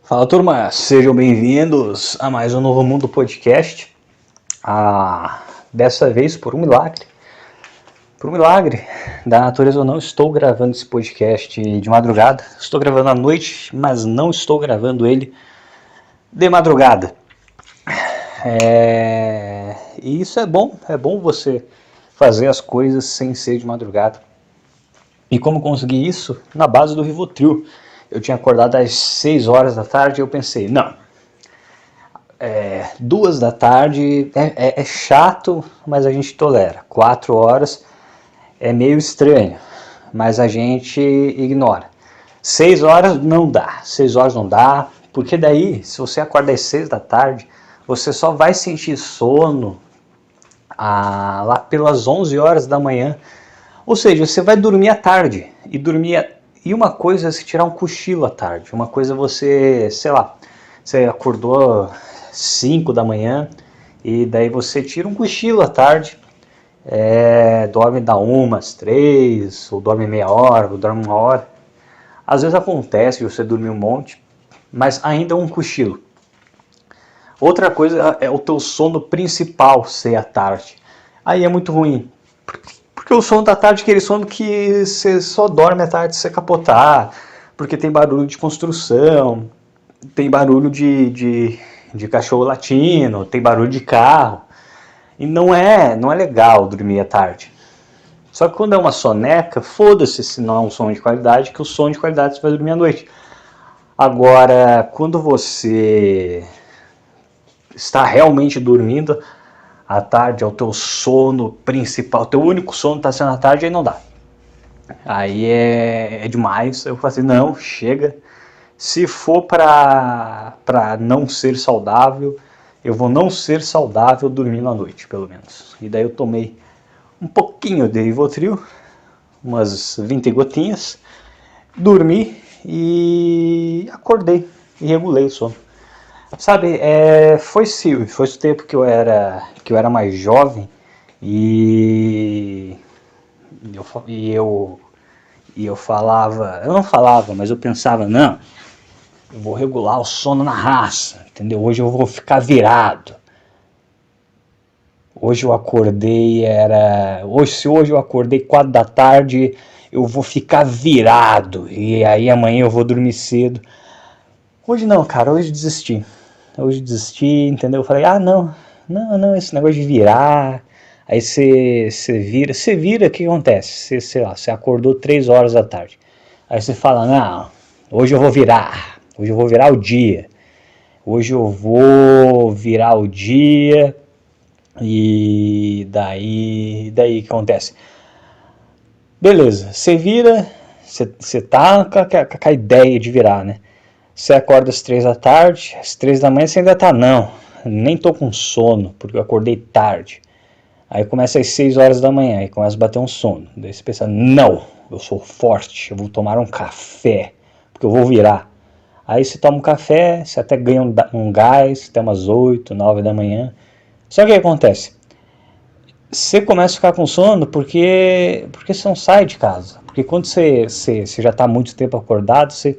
Fala, turma, sejam bem-vindos a mais um Novo Mundo Podcast. Dessa vez, por um milagre da natureza, eu não estou gravando esse podcast de madrugada. Estou gravando à noite, mas não estou gravando ele de madrugada. E isso é bom você fazer as coisas sem ser de madrugada. E como consegui isso? Na base do Rivotril. Eu tinha acordado às 6 horas da tarde e eu pensei, não, 2 da tarde é chato, mas a gente tolera. 4 horas é meio estranho, mas a gente ignora. 6 horas não dá, porque daí, se você acorda às 6 da tarde, você só vai sentir sono lá pelas 11 horas da manhã. Ou seja, você vai dormir à tarde, e uma coisa é se tirar um cochilo à tarde, uma coisa é você, sei lá, você acordou 5 da manhã, e daí você tira um cochilo à tarde, dorme da 1 às 3, ou dorme meia hora, ou dorme 1 hora. Às vezes acontece de você dormir um monte, mas ainda é um cochilo. Outra coisa é o teu sono principal ser à tarde. Aí é muito ruim. Porque o sono da tarde é aquele sono que você só dorme à tarde se você capotar, porque tem barulho de construção, tem barulho de cachorro latindo, tem barulho de carro. E não é legal dormir à tarde. Só que quando é uma soneca, foda-se se não é um sono de qualidade, que o sono de qualidade você vai dormir à noite. Agora, quando você está realmente dormindo, à tarde é o teu sono principal, o teu único sono está sendo à tarde, aí não dá. Aí é demais. Eu falei assim, não, chega. Se for para não ser saudável, eu vou não ser saudável dormindo à noite, pelo menos. E daí eu tomei um pouquinho de Rivotril, umas 20 gotinhas, dormi e acordei e regulei o sono. Sabe, foi o tempo que eu era mais jovem e eu falava, eu não falava, mas eu pensava, não, eu vou regular o sono na raça, entendeu? Hoje eu vou ficar virado. Hoje eu acordei, se hoje eu acordei 4 da tarde, eu vou ficar virado, e aí amanhã eu vou dormir cedo. Hoje não, cara, hoje desisti, entendeu? Eu falei, não, esse negócio de virar, aí você vira, o que acontece? Você acordou 3 horas da tarde, aí você fala, não, hoje eu vou virar o dia, e daí o que acontece? Beleza, você vira, você tá com a ideia de virar, né? Você acorda às 3 da tarde, às 3 da manhã você ainda tá, não, nem tô com sono, porque eu acordei tarde. Aí começa às 6 horas da manhã, aí começa a bater um sono. Daí você pensa, não, eu sou forte, eu vou tomar um café, porque eu vou virar. Aí você toma um café, você até ganha um gás, até umas 8, 9 da manhã. Só que o que acontece? Você começa a ficar com sono porque você não sai de casa. Porque quando você já está muito tempo acordado, você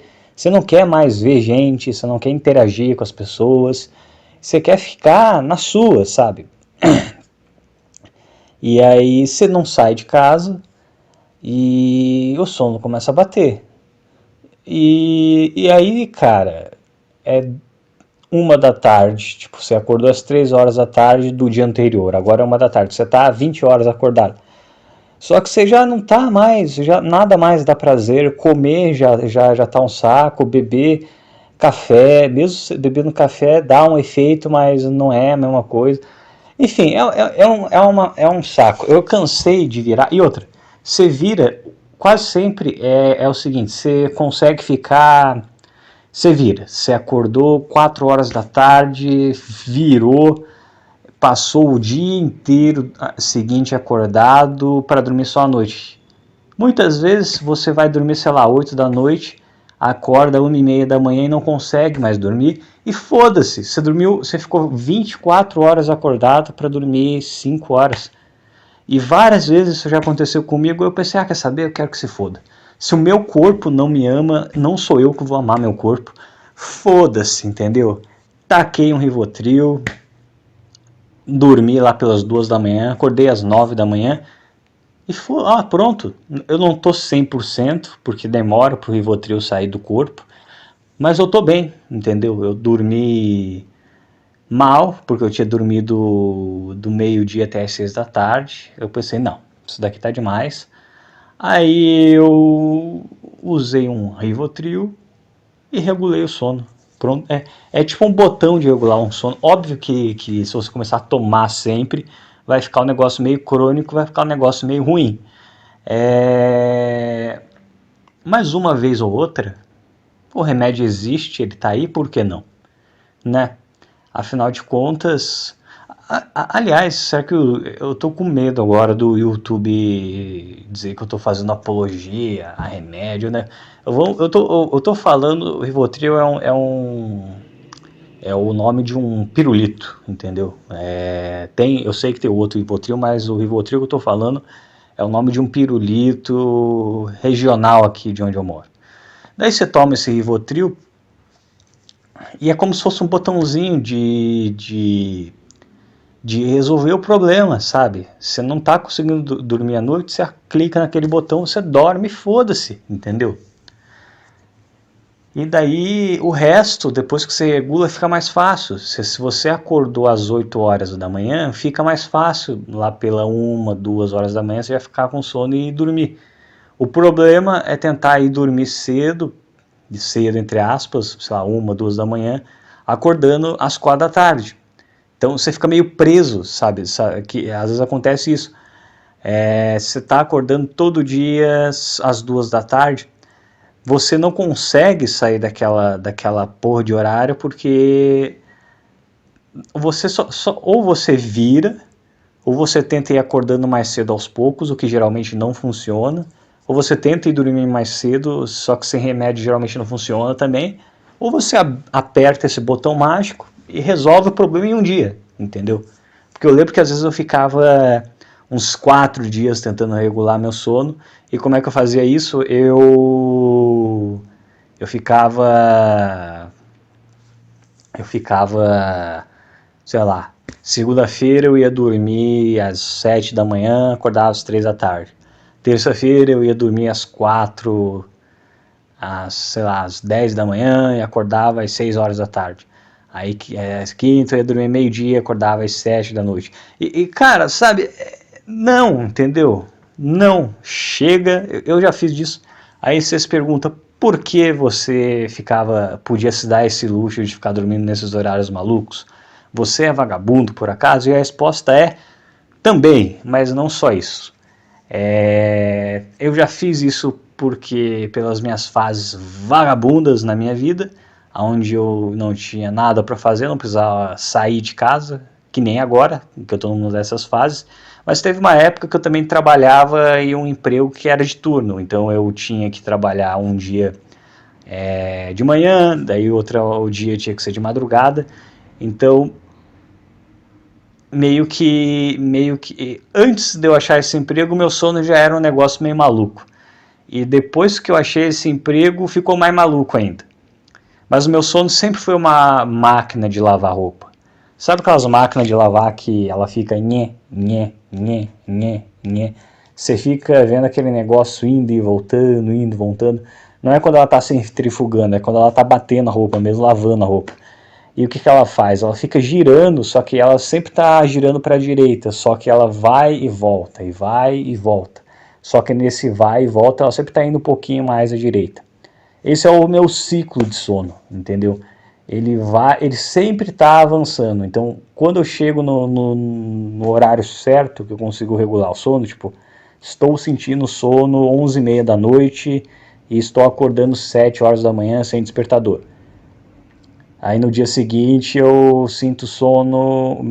não quer mais ver gente, você não quer interagir com as pessoas, você quer ficar na sua, sabe? E aí você não sai de casa e o sono começa a bater. E aí, cara, é 1 da tarde, tipo, você acordou às 3 horas da tarde do dia anterior, agora é 1 da tarde, você tá há 20 horas acordado. Só que você já não tá mais, já nada mais dá prazer, comer já tá um saco, beber café, mesmo bebendo café dá um efeito, mas não é a mesma coisa. Enfim, é um saco. Eu cansei de virar. E outra, você vira, quase sempre é o seguinte, você consegue ficar. Você vira, você acordou 4 horas da tarde, virou, passou o dia inteiro seguinte acordado para dormir só à noite. Muitas vezes você vai dormir, sei lá, 8 da noite, acorda 1h30 da manhã e não consegue mais dormir, e foda-se, você ficou 24 horas acordado para dormir 5 horas. E várias vezes isso já aconteceu comigo, eu pensei, quer saber, eu quero que se foda. Se o meu corpo não me ama, não sou eu que vou amar meu corpo, foda-se, entendeu? Taquei um Rivotril, dormi lá pelas 2 da manhã, acordei às 9 da manhã e pronto. Eu não tô 100% porque demora pro Rivotril sair do corpo, mas eu tô bem, entendeu? Eu dormi mal, porque eu tinha dormido do meio-dia até as 6 da tarde. Eu pensei, não, isso daqui tá demais. Aí eu usei um Rivotril e regulei o sono. Pronto. É tipo um botão de regular um sono. Óbvio que se você começar a tomar sempre, vai ficar um negócio meio crônico, vai ficar um negócio meio ruim. Mas uma vez ou outra, o remédio existe, ele tá aí, por que não? Né? Afinal de contas, aliás, será que eu tô com medo agora do YouTube dizer que eu tô fazendo apologia a remédio, né? Eu tô falando, o Rivotril é o nome de um pirulito, entendeu? Eu sei que tem outro Rivotril, mas o Rivotril que eu tô falando é o nome de um pirulito regional aqui de onde eu moro. Daí você toma esse Rivotril e é como se fosse um botãozinho de resolver o problema, sabe? Você não tá conseguindo dormir à noite, você clica naquele botão, você dorme e foda-se, entendeu? E daí o resto, depois que você regula, fica mais fácil. Se você acordou às 8 horas da manhã, fica mais fácil. Lá pela 1, 2 horas da manhã, você vai ficar com sono e dormir. O problema é tentar ir dormir cedo, de cedo entre aspas, sei lá, 1, 2 da manhã, acordando às 4 da tarde. Então você fica meio preso, sabe? Que às vezes acontece isso. Você está acordando todo dia às 2 da tarde, você não consegue sair daquela porra de horário porque você ou você vira, ou você tenta ir acordando mais cedo aos poucos, o que geralmente não funciona, ou você tenta ir dormir mais cedo, só que sem remédio geralmente não funciona também, ou você aperta esse botão mágico e resolve o problema em um dia, entendeu? Porque eu lembro que às vezes eu ficava uns 4 dias tentando regular meu sono, e como é que eu fazia isso? Eu ficava, sei lá, segunda-feira eu ia dormir às 7 da manhã, acordava às 3 da tarde. Terça-feira eu ia dormir às 4, sei lá, às 10 da manhã e acordava às 6 horas da tarde. Aí quinta eu ia dormir meio-dia, acordava às 7 da noite. Cara, sabe, não, entendeu? Não, chega, eu já fiz disso. Aí você se pergunta, por que você podia se dar esse luxo de ficar dormindo nesses horários malucos? Você é vagabundo por acaso? E a resposta é também, mas não só isso. Eu já fiz isso porque pelas minhas fases vagabundas na minha vida, onde eu não tinha nada para fazer, não precisava sair de casa, que nem agora, que eu estou numa dessas fases, mas teve uma época que eu também trabalhava em um emprego que era de turno, então eu tinha que trabalhar um dia de manhã, daí o dia tinha que ser de madrugada, então meio que antes de eu achar esse emprego, meu sono já era um negócio meio maluco. E depois que eu achei esse emprego, ficou mais maluco ainda. Mas o meu sono sempre foi uma máquina de lavar roupa. Sabe aquelas máquinas de lavar que ela fica nhé, nhé, nhé, nhé, nhé? Você fica vendo aquele negócio indo e voltando, indo e voltando. Não é quando ela está centrifugando, é quando ela está batendo a roupa mesmo, lavando a roupa. E o que ela faz? Ela fica girando, só que ela sempre está girando para a direita, só que ela vai e volta, e vai e volta. Só que nesse vai e volta, ela sempre está indo um pouquinho mais à direita. Esse é o meu ciclo de sono, entendeu? Ele sempre está avançando. Então, quando eu chego no horário certo, que eu consigo regular o sono, tipo, estou sentindo sono 11h30 da noite e estou acordando 7 horas da manhã sem despertador. Aí no dia seguinte eu sinto sono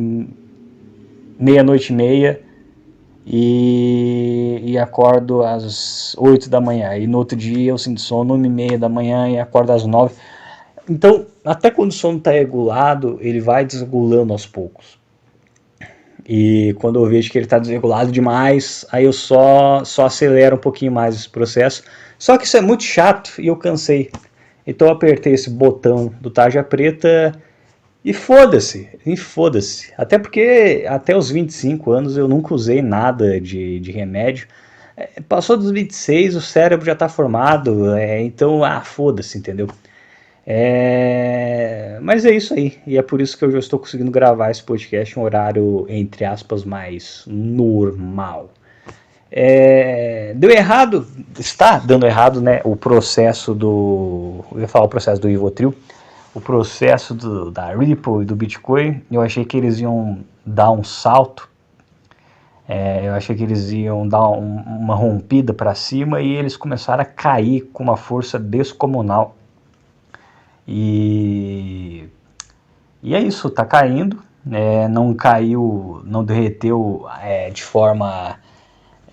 meia-noite e meia e acordo às 8 da manhã. E no outro dia eu sinto sono 1h30 da manhã e acordo às 9. Então, até quando o sono está regulado, ele vai desregulando aos poucos. E quando eu vejo que ele está desregulado demais, aí eu só acelero um pouquinho mais esse processo. Só que isso é muito chato e eu cansei. Então eu apertei esse botão do tarja preta e foda-se. Até porque até os 25 anos eu nunca usei nada de remédio. Passou dos 26, o cérebro já está formado, então, foda-se, entendeu? Mas é isso aí, e é por isso que eu já estou conseguindo gravar esse podcast em um horário, entre aspas, mais normal. Deu errado, está dando errado, né, o processo do, eu ia falar o processo do Ivotril, o processo da Ripple e do Bitcoin. Eu achei que eles iam dar um salto, eu achei que eles iam dar uma rompida para cima, e eles começaram a cair com uma força descomunal. E é isso, tá caindo, não caiu, não derreteu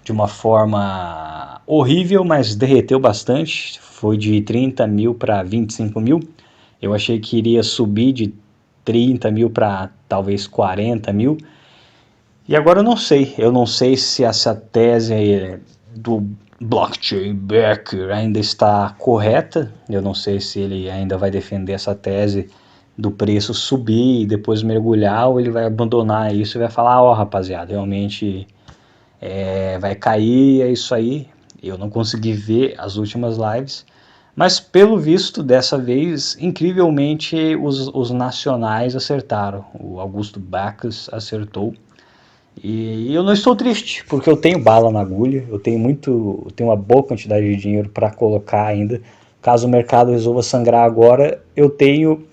de uma forma horrível, mas derreteu bastante, foi de 30 mil para 25 mil, eu achei que iria subir de 30 mil para talvez 40 mil, e agora eu não sei se essa tese do blockchain Becker ainda está correta, eu não sei se ele ainda vai defender essa tese do preço subir e depois mergulhar, ou ele vai abandonar isso e vai falar, rapaziada, realmente vai cair, é isso aí. Eu não consegui ver as últimas lives, mas pelo visto, dessa vez, incrivelmente, os nacionais acertaram, o Augusto Bacchus acertou. E eu não estou triste, porque eu tenho bala na agulha, eu tenho uma boa quantidade de dinheiro para colocar ainda. Caso o mercado resolva sangrar agora, eu tenho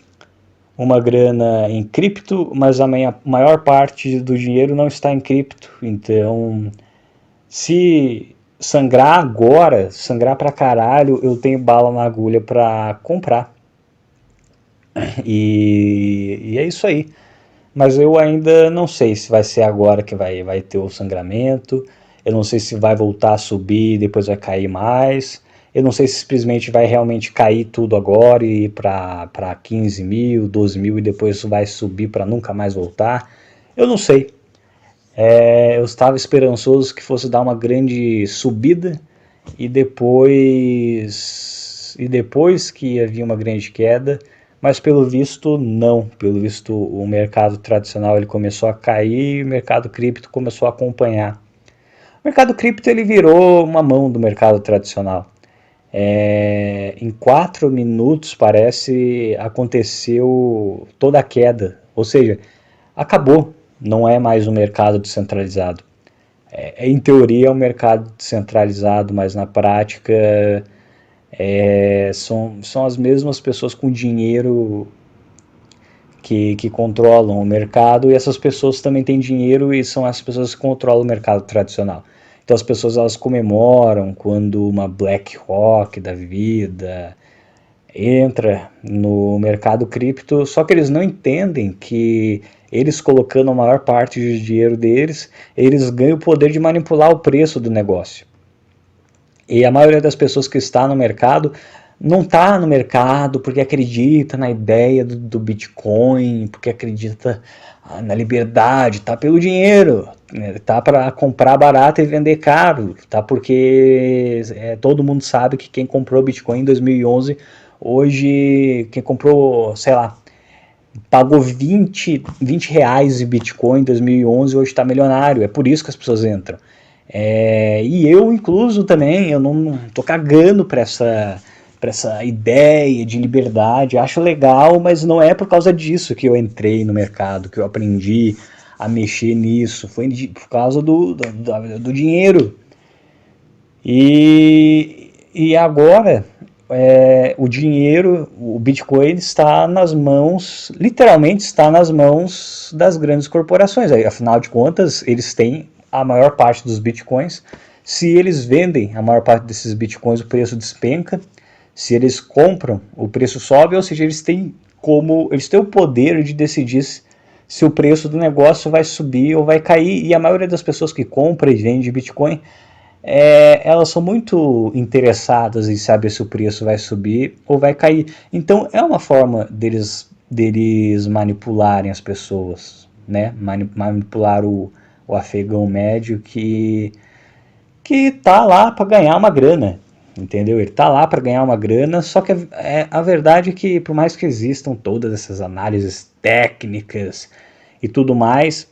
uma grana em cripto, mas a maior parte do dinheiro não está em cripto. Então, se sangrar agora, sangrar pra caralho, eu tenho bala na agulha para comprar. E é isso aí. Mas eu ainda não sei se vai ser agora que vai ter o sangramento, eu não sei se vai voltar a subir e depois vai cair mais, eu não sei se simplesmente vai realmente cair tudo agora e ir para 15 mil, 12 mil e depois isso vai subir para nunca mais voltar, eu não sei. Eu estava esperançoso que fosse dar uma grande subida e depois que havia uma grande queda, mas pelo visto não, pelo visto o mercado tradicional ele começou a cair e o mercado cripto começou a acompanhar. O mercado cripto ele virou uma mão do mercado tradicional. Em 4 minutos parece aconteceu toda a queda, ou seja, acabou, não é mais um mercado descentralizado. Em teoria é um mercado descentralizado, mas na prática são as mesmas pessoas com dinheiro que controlam o mercado, e essas pessoas também têm dinheiro e são essas pessoas que controlam o mercado tradicional. Então as pessoas elas comemoram quando uma BlackRock da vida entra no mercado cripto, só que eles não entendem que eles colocando a maior parte do dinheiro deles, eles ganham o poder de manipular o preço do negócio. E a maioria das pessoas que está no mercado não está no mercado porque acredita na ideia do Bitcoin, porque acredita na liberdade, está pelo dinheiro, está para comprar barato e vender caro, está porque todo mundo sabe que quem comprou Bitcoin em 2011, hoje quem comprou, sei lá, pagou 20 reais de Bitcoin em 2011, hoje está milionário, é por isso que as pessoas entram. E eu incluso também, eu não tô cagando para essa ideia de liberdade, acho legal, mas não é por causa disso que eu entrei no mercado, que eu aprendi a mexer nisso, foi por causa do dinheiro. E agora o dinheiro, o Bitcoin está nas mãos, literalmente está nas mãos das grandes corporações. Afinal de contas, eles têm a maior parte dos Bitcoins. Se eles vendem a maior parte desses Bitcoins, o preço despenca. Se eles compram, o preço sobe, ou seja, eles têm o poder de decidir se o preço do negócio vai subir ou vai cair. E a maioria das pessoas que compram e vendem Bitcoin, elas são muito interessadas em saber se o preço vai subir ou vai cair. Então é uma forma deles manipularem as pessoas, né? Manipular o afegão médio que tá lá para ganhar uma grana. entendeu? Ele tá lá para ganhar uma grana, só que a verdade é que, por mais que existam todas essas análises técnicas e tudo mais,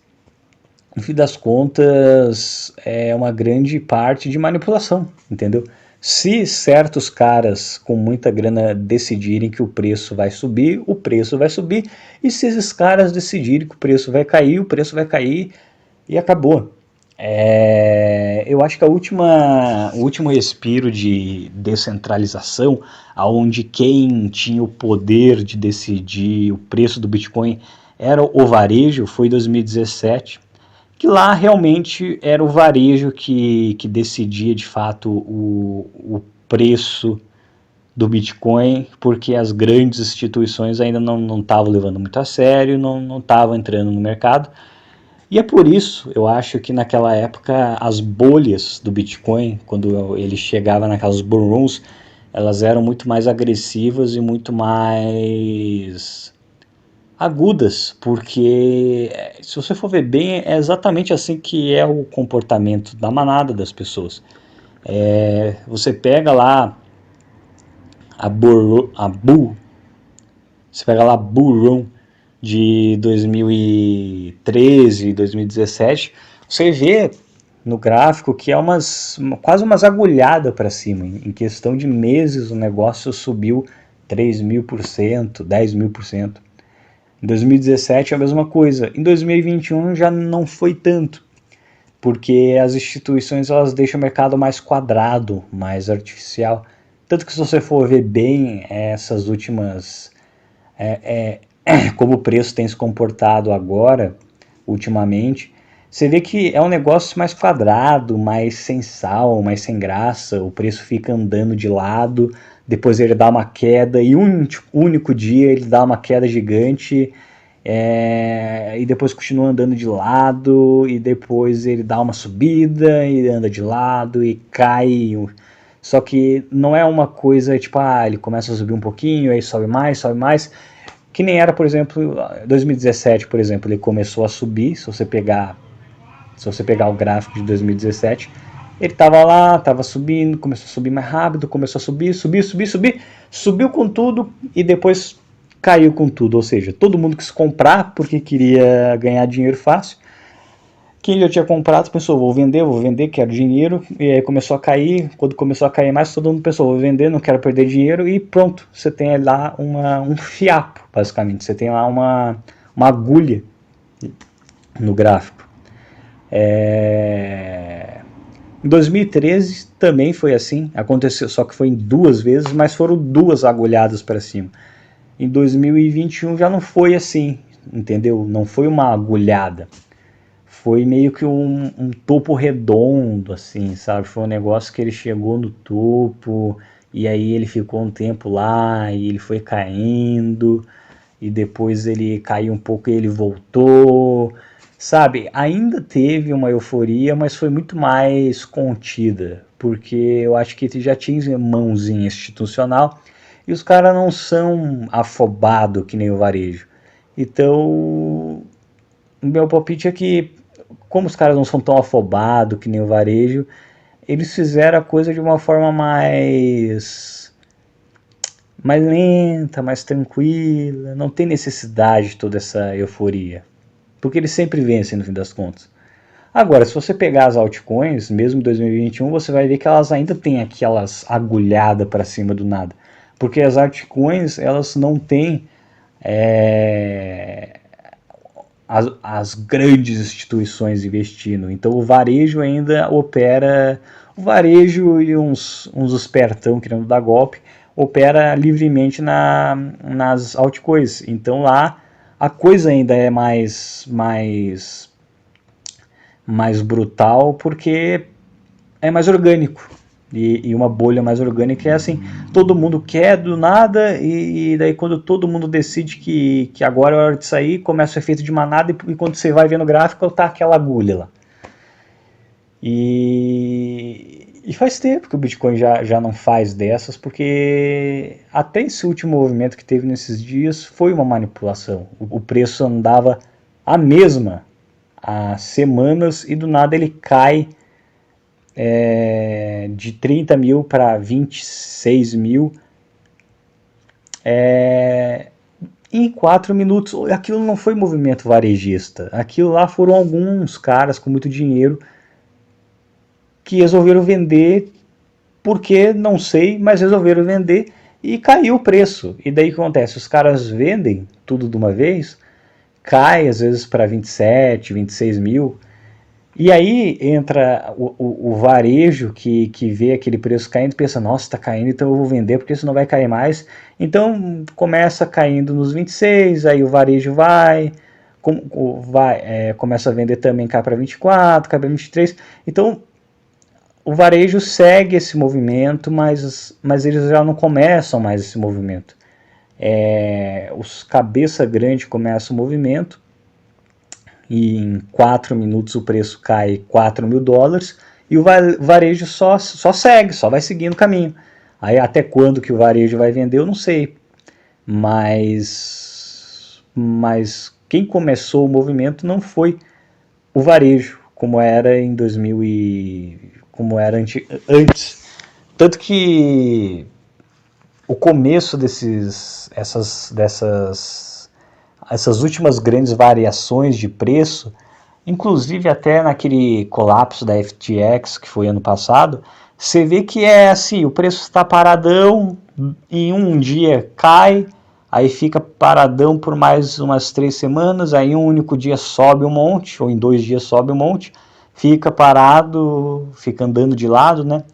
no fim das contas é uma grande parte de manipulação, entendeu? Se certos caras com muita grana decidirem que o preço vai subir, o preço vai subir, e se esses caras decidirem que o preço vai cair, o preço vai cair e acabou. Eu acho que o último respiro de descentralização, aonde quem tinha o poder de decidir o preço do Bitcoin era o varejo, foi 2017, que lá realmente era o varejo que decidia de fato o preço do Bitcoin, porque as grandes instituições ainda não estavam levando muito a sério, não estavam entrando no mercado. E é por isso, eu acho que naquela época as bolhas do Bitcoin, quando ele chegava naquelas bull runs, elas eram muito mais agressivas e muito mais agudas, porque se você for ver bem, é exatamente assim que é o comportamento da manada das pessoas. Você pega lá a bull, você pega lá a bull run de 2013, 2017, você vê no gráfico que é quase umas agulhadas para cima. Em questão de meses o negócio subiu 3.000%, 10.000%. Em 2017 é a mesma coisa. Em 2021 já não foi tanto, porque as instituições elas deixam o mercado mais quadrado, mais artificial. Tanto que se você for ver bem essas últimas... como o preço tem se comportado agora, ultimamente, você vê que é um negócio mais quadrado, mais sem sal, mais sem graça, o preço fica andando de lado, depois ele dá uma queda, e um único dia ele dá uma queda gigante, e depois continua andando de lado, e depois ele dá uma subida, e anda de lado, e cai. Só que não é uma coisa tipo, ele começa a subir um pouquinho, aí sobe mais, que nem era, por exemplo, 2017, por exemplo, ele começou a subir, se você pegar o gráfico de 2017, ele estava lá, estava subindo, começou a subir mais rápido, começou a subir, subiu com tudo e depois caiu com tudo, ou seja, todo mundo quis comprar porque queria ganhar dinheiro fácil. Quem já tinha comprado pensou, vou vender, quero dinheiro, e aí começou a cair, quando começou a cair mais, todo mundo pensou, vou vender, não quero perder dinheiro, e pronto, você tem lá um fiapo, basicamente, você tem lá uma agulha no gráfico. Em 2013 também foi assim, aconteceu, só que foi em 2 vezes, mas foram 2 agulhadas para cima. Em 2021 já não foi assim, entendeu? Não foi uma agulhada. Foi meio que um topo redondo, assim, sabe? Foi um negócio que ele chegou no topo, e aí ele ficou um tempo lá, e ele foi caindo, e depois ele caiu um pouco e ele voltou, sabe? Ainda teve uma euforia, mas foi muito mais contida, porque eu acho que ele já tinha mãozinha institucional, e os caras não são afobados que nem o varejo. Então, o meu palpite é que, como os caras não são tão afobados que nem o varejo, eles fizeram a coisa de uma forma mais lenta, mais tranquila, não tem necessidade de toda essa euforia, porque eles sempre vencem no fim das contas. Agora, se você pegar as altcoins, mesmo em 2021, você vai ver que elas ainda têm aquelas agulhadas para cima do nada, porque as altcoins elas não têm as grandes instituições investindo. Então o varejo ainda opera, o varejo e uns espertão querendo dar golpe, opera livremente nas altcoins. Então lá a coisa ainda é mais brutal porque é mais orgânico. E uma bolha mais orgânica é assim, todo mundo quer do nada, e daí quando todo mundo decide que agora é hora de sair, começa o efeito de manada, e quando você vai ver no gráfico, tá aquela agulha lá. E faz tempo que o Bitcoin já não faz dessas, porque até esse último movimento que teve nesses dias foi uma manipulação. O preço andava a mesma há semanas, e do nada ele cai de 30 mil para 26 mil em 4 minutos. Aquilo não foi movimento varejista, aquilo lá foram alguns caras com muito dinheiro que resolveram vender, porque não sei, mas resolveram vender e caiu o preço. E daí o que acontece? Os caras vendem tudo de uma vez, cai às vezes para 27, 26 mil, e aí entra o varejo que vê aquele preço caindo e pensa, nossa, está caindo, então eu vou vender porque senão vai cair mais. Então começa caindo nos 26, aí o varejo começa a vender também, cai para 24, cai para 23. Então o varejo segue esse movimento, mas eles já não começam mais esse movimento. Os cabeça grande começam o movimento, e em 4 minutos o preço cai 4 mil dólares, e o varejo só segue, só vai seguindo o caminho. Aí até quando que o varejo vai vender, eu não sei. Mas quem começou o movimento não foi o varejo, como era em 2000 como era antes. Tanto que o começo essas últimas grandes variações de preço, inclusive até naquele colapso da FTX que foi ano passado, você vê que é assim, o preço está paradão, em um dia cai, aí fica paradão por mais umas 3 semanas, aí um único dia sobe um monte, ou em 2 dias sobe um monte, fica parado, fica andando de lado, né,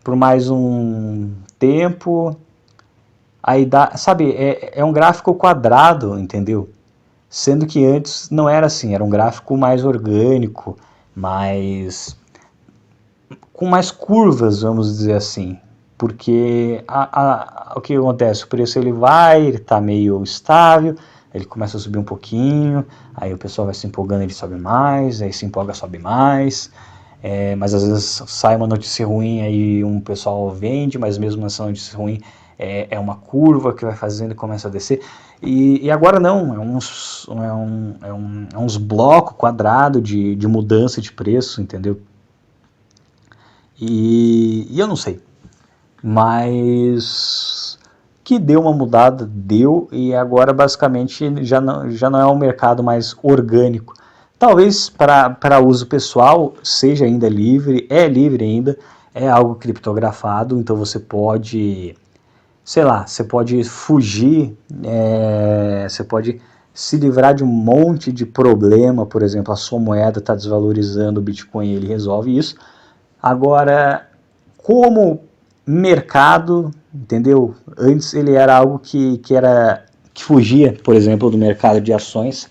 por mais um tempo, aí dá, sabe, é um gráfico quadrado, entendeu? Sendo que antes não era assim, era um gráfico mais orgânico, com mais curvas, vamos dizer assim, porque o que acontece? O preço ele está meio estável, ele começa a subir um pouquinho, aí o pessoal vai se empolgando, ele sobe mais, aí se empolga, sobe mais, mas às vezes sai uma notícia ruim, aí um pessoal vende, mas mesmo nessa notícia ruim é uma curva que vai fazendo e começa a descer, e agora não, uns blocos quadrados de mudança de preço, entendeu? E eu não sei, mas que deu uma mudada, deu, e agora basicamente já não é um mercado mais orgânico. Talvez para uso pessoal seja ainda livre, é livre ainda, é algo criptografado, então você pode, sei lá, você pode fugir, você pode se livrar de um monte de problema, por exemplo, a sua moeda está desvalorizando, o Bitcoin ele resolve isso. Agora, como mercado, entendeu? Antes ele era algo que fugia, por exemplo, do mercado de ações,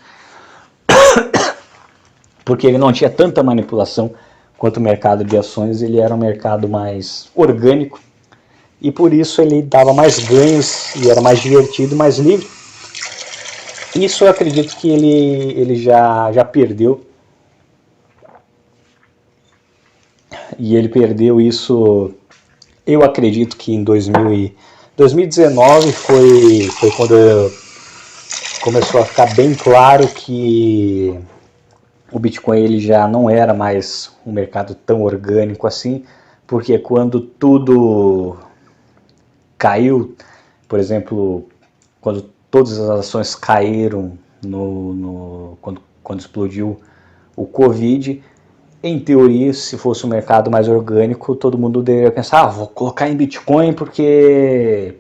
porque ele não tinha tanta manipulação quanto o mercado de ações, ele era um mercado mais orgânico, e por isso ele dava mais ganhos, e era mais divertido, mais livre. Isso eu acredito que ele já perdeu, e ele perdeu isso, eu acredito que em 2019 foi quando começou a ficar bem claro que o Bitcoin ele já não era mais um mercado tão orgânico assim, porque quando tudo caiu, por exemplo, quando todas as ações caíram quando explodiu o Covid, em teoria, se fosse um mercado mais orgânico, todo mundo deveria pensar, vou colocar em Bitcoin porque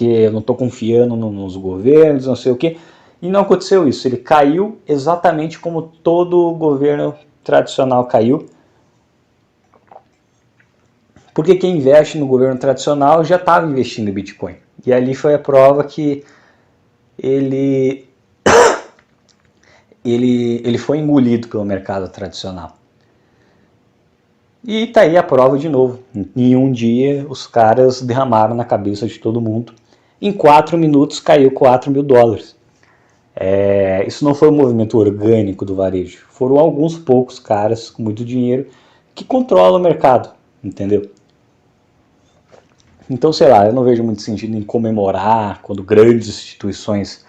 eu não estou confiando nos governos, não sei o que. E não aconteceu isso, ele caiu exatamente como todo governo tradicional caiu. Porque quem investe no governo tradicional já estava investindo em Bitcoin. E ali foi a prova que ele foi engolido pelo mercado tradicional. E tá aí a prova de novo. Em um dia, os caras derramaram na cabeça de todo mundo. Em 4 minutos, caiu 4 mil dólares. Isso não foi um movimento orgânico do varejo. Foram alguns poucos caras com muito dinheiro que controlam o mercado, entendeu? Então, sei lá, eu não vejo muito sentido em comemorar quando grandes instituições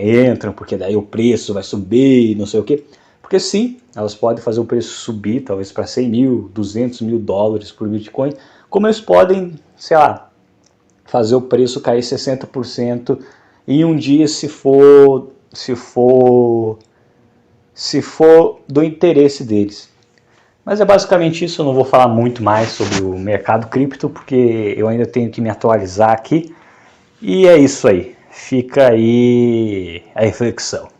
entram, porque daí o preço vai subir, não sei o quê. Porque sim, elas podem fazer o preço subir, talvez para 100 mil, 200 mil dólares por Bitcoin, como eles podem, sei lá, fazer o preço cair 60% em um dia se for do interesse deles. Mas é basicamente isso, eu não vou falar muito mais sobre o mercado cripto, porque eu ainda tenho que me atualizar aqui. E é isso aí, fica aí a reflexão.